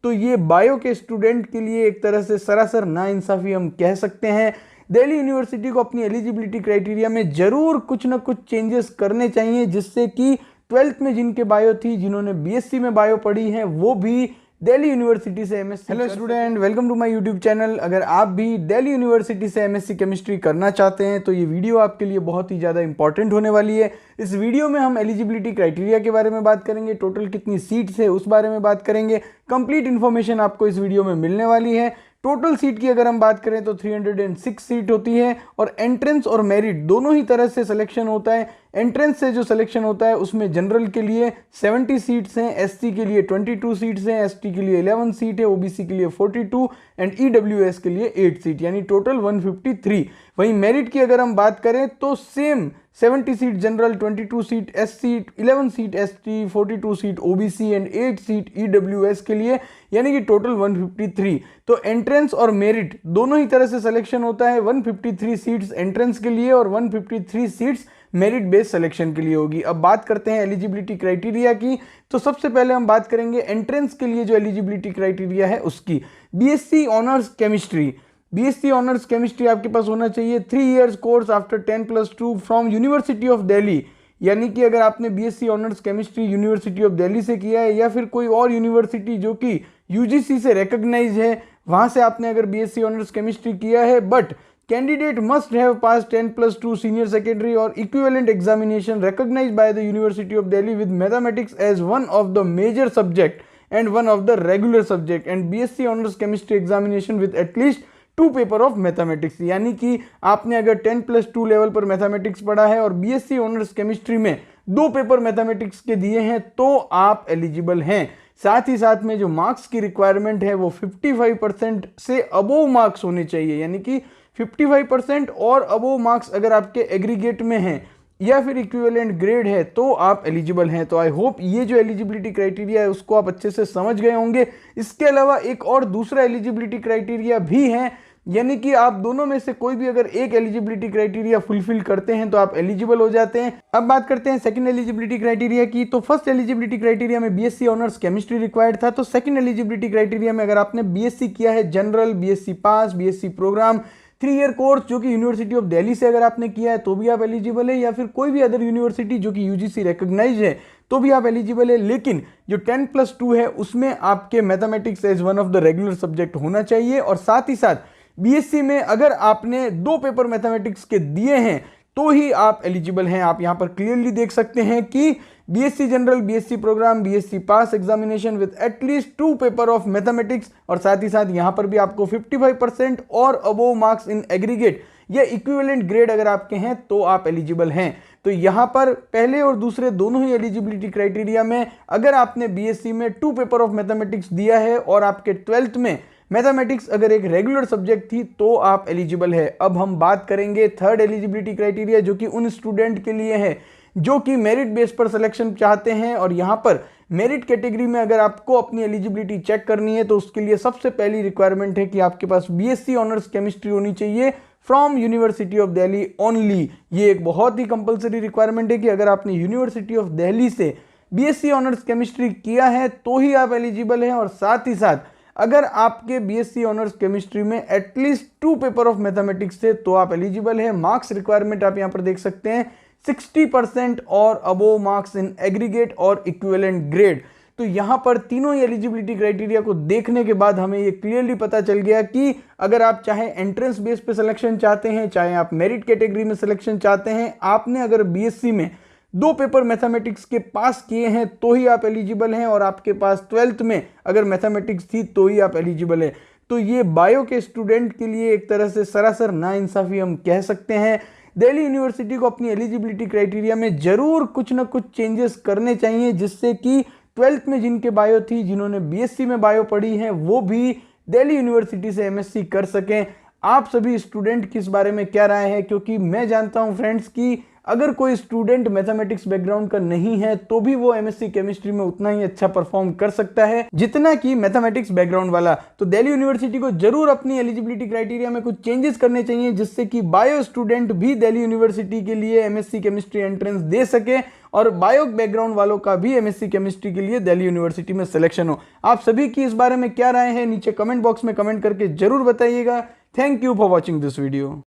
तो ये बायो के स्टूडेंट के लिए एक तरह से सरासर नाइंसाफी हम कह सकते हैं। दिल्ली यूनिवर्सिटी को अपनी एलिजिबिलिटी क्राइटेरिया में जरूर कुछ ना कुछ चेंजेस करने चाहिए, जिससे कि 12th में जिनके बायो थी, जिन्होंने बीएससी में बायो पढ़ी है, वो भी दिल्ली यूनिवर्सिटी से MSc. Hello student, welcome to my YouTube channel. अगर आप भी दिल्ली यूनिवर्सिटी से एमएससी केमिस्ट्री करना चाहते हैं तो ये वीडियो आपके लिए बहुत ही ज़्यादा इंपॉर्टेंट होने वाली है। इस वीडियो में हम एलिजिबिलिटी क्राइटेरिया के बारे में बात करेंगे, टोटल कितनी सीट्स है उस बारे में बात करेंगे। कंप्लीट इन्फॉर्मेशन आपको इस वीडियो में मिलने वाली है। टोटल सीट की अगर हम बात करें तो 306 सीट होती है और एंट्रेंस और मेरिट दोनों ही तरह से सिलेक्शन होता है। एंट्रेंस से जो सिलेक्शन होता है उसमें जनरल के लिए 70 सीट्स हैं, एससी के लिए 22 सीट्स हैं, एसटी के लिए 11 सीट है, ओबीसी के लिए 42 एंड ईडब्ल्यूएस के लिए 8 सीट, यानी टोटल 153। वहीं मेरिट की अगर हम बात करें तो same 70 seat general, 22 seat SC, 11 seat ST, 42 seat OBC and 8 seat EWS के लिए, यानी कि टोटल 153। तो एंट्रेंस और मेरिट दोनों ही तरह से सिलेक्शन होता है। 153 सीट्स एंट्रेंस के लिए और 153 सीट्स मेरिट बेस्ड सिलेक्शन के लिए होगी। अब बात करते हैं एलिजिबिलिटी क्राइटेरिया की। तो सबसे पहले हम बात करेंगे एंट्रेंस के लिए जो एलिजिबिलिटी क्राइटेरिया है उसकी। BSc honours chemistry, BSc honours chemistry आपके पास होना चाहिए 3 years course after 10+2 from university of Delhi. यानी कि अगर आपने BSc honours chemistry university of Delhi से किया है या फिर कोई और यूनिवर्सिटी जो कि यूजीसी से रिकॉग्नाइज है, वहां से आपने अगर बीएससी ऑनर्स केमिस्ट्री किया है, but candidate must have passed 10+2 senior secondary or equivalent examination recognized by the University of Delhi with mathematics as one of the major subject and one of the regular subject and BSc honors chemistry examination with at least 2 paper of mathematics. यानी कि आपने अगर 10+2 level पर mathematics पढ़ा है और BSc honours chemistry में 2 paper mathematics के दिए हैं तो आप एलिजिबल हैं। साथ ही साथ में जो मार्क्स की रिक्वायरमेंट है वो 55% से अबोव मार्क्स होने चाहिए, यानी कि 55% और अबोव मार्क्स अगर आपके एग्रीगेट में हैं या फिर इक्विवेलेंट ग्रेड है तो आप एलिजिबल हैं। तो आई होप ये जो एलिजिबिलिटी क्राइटेरिया है उसको आप अच्छे से समझ गए होंगे। इसके अलावा एक और दूसरा एलिजिबिलिटी क्राइटेरिया भी है, यानी कि आप दोनों में से कोई भी अगर एक एलिजिबिलिटी क्राइटेरिया फुलफिल करते हैं तो आप एलिजिबल हो जाते हैं। अब बात करते हैं सेकंड एलिजिबिलिटी क्राइटेरिया की। तो फर्स्ट एलिजिबिलिटी क्राइटेरिया में बीएससी ऑनर्स केमिस्ट्री रिक्वायर्ड था, तो सेकंड एलिजिबिलिटी क्राइटेरिया में अगर आपने बीएससी किया है general, BSc pass, BSc programme, 3 year course जो कि यूनिवर्सिटी ऑफ दिल्ली से अगर आपने किया है तो भी आप एलिजिबल है, या फिर कोई भी अदर यूनिवर्सिटी जो कि यूजीसी रिकॉग्नाइज है तो भी आप एलिजिबल है। लेकिन जो 10+2 है उसमें आपके mathematics as one of the regular subject होना चाहिए। और साथ ही साथ बीएससी में अगर आपने 2 पेपर मैथमेटिक्स के दिए हैं तो ही आप एलिजिबल हैं। आप यहां पर क्लियरली देख सकते हैं कि BSc general, BSc programme, BSc pass examination with at least 2 paper of mathematics, और साथ ही साथ यहां पर भी आपको 55% और अबोव मार्क्स इन एग्रीगेट या इक्विवेलेंट ग्रेड अगर आपके हैं तो आप एलिजिबल हैं। तो यहां पर पहले और दूसरे दोनों ही एलिजिबिलिटी क्राइटेरिया में अगर आपने बीएससी में 2 पेपर ऑफ मैथमेटिक्स दिया है और आपके 12th में मैथमेटिक्स अगर एक रेगुलर सब्जेक्ट थी तो आप एलिजिबल है। अब हम बात करेंगे थर्ड एलिजिबिलिटी क्राइटेरिया जो कि उन स्टूडेंट के लिए है जो कि मेरिट बेस पर सिलेक्शन चाहते हैं। और यहां पर मेरिट कैटेगरी में अगर आपको अपनी एलिजिबिलिटी चेक करनी है तो उसके लिए सबसे पहली रिक्वायरमेंट है कि आपके पास बीएससी ऑनर्स केमिस्ट्री होनी चाहिए from university of Delhi only. ये एक बहुत ही कंपलसरी रिक्वायरमेंट है कि अगर आपने यूनिवर्सिटी ऑफ दिल्ली से बीएससी ऑनर्स केमिस्ट्री किया है तो ही आप एलिजिबल हैं। और साथ ही साथ अगर आपके बीएससी ऑनर्स केमिस्ट्री में एटलीस्ट 2 पेपर ऑफ मैथमेटिक्स थे तो आप एलिजिबल है। मार्क्स रिक्वायरमेंट आप यहां पर देख सकते हैं 60% और अबोव मार्क्स इन एग्रीगेट और इक्विवेलेंट ग्रेड। तो यहां पर तीनों ही एलिजिबिलिटी क्राइटेरिया को देखने के बाद हमें ये क्लियरली पता चल गया कि अगर आप चाहे एंट्रेंस बेस पे सिलेक्शन चाहते हैं, चाहे आप मेरिट कैटेगरी में सिलेक्शन चाहते हैं, आपने अगर बीएससी में 2 पेपर मैथमेटिक्स के पास किए हैं तो ही आप एलिजिबल हैं, और आपके पास 12th में अगर मैथमेटिक्स थी तो ही आप एलिजिबल है। तो ये बायो के स्टूडेंट के लिए एक तरह से सरासर नाइंसाफी हम कह सकते हैं। दिल्ली यूनिवर्सिटी को अपनी एलिजिबिलिटी क्राइटेरिया में जरूर कुछ ना कुछ चेंजेस करने चाहिए, जिससे कि 12th में जिनके बायो थी, जिन्होंने बीएससी में बायो पढ़ी है, वो भी दिल्ली यूनिवर्सिटी से एमएससी कर सकें। आप सभी स्टूडेंट किस बारे में क्या राय है, क्योंकि मैं जानता हूं फ्रेंड्स कि अगर कोई स्टूडेंट मैथमेटिक्स बैकग्राउंड का नहीं है तो भी वो एमएससी केमिस्ट्री में उतना ही अच्छा परफॉर्म कर सकता है जितना कि मैथमेटिक्स बैकग्राउंड वाला। तो दिल्ली यूनिवर्सिटी को जरूर अपनी एलिजिबिलिटी क्राइटेरिया में कुछ चेंजेस करने चाहिए जिससे कि बायो स्टूडेंट भी दिल्ली यूनिवर्सिटी के लिए एमएससी केमिस्ट्री एंट्रेंस दे सके और बायो बैकग्राउंड वालों का भी एमएससी केमिस्ट्री के लिए दिल्ली यूनिवर्सिटी में सिलेक्शन हो। आप सभी की इस बारे में क्या राय है नीचे कमेंट बॉक्स में कमेंट करके जरूर बताइएगा। Thank you for watching this video.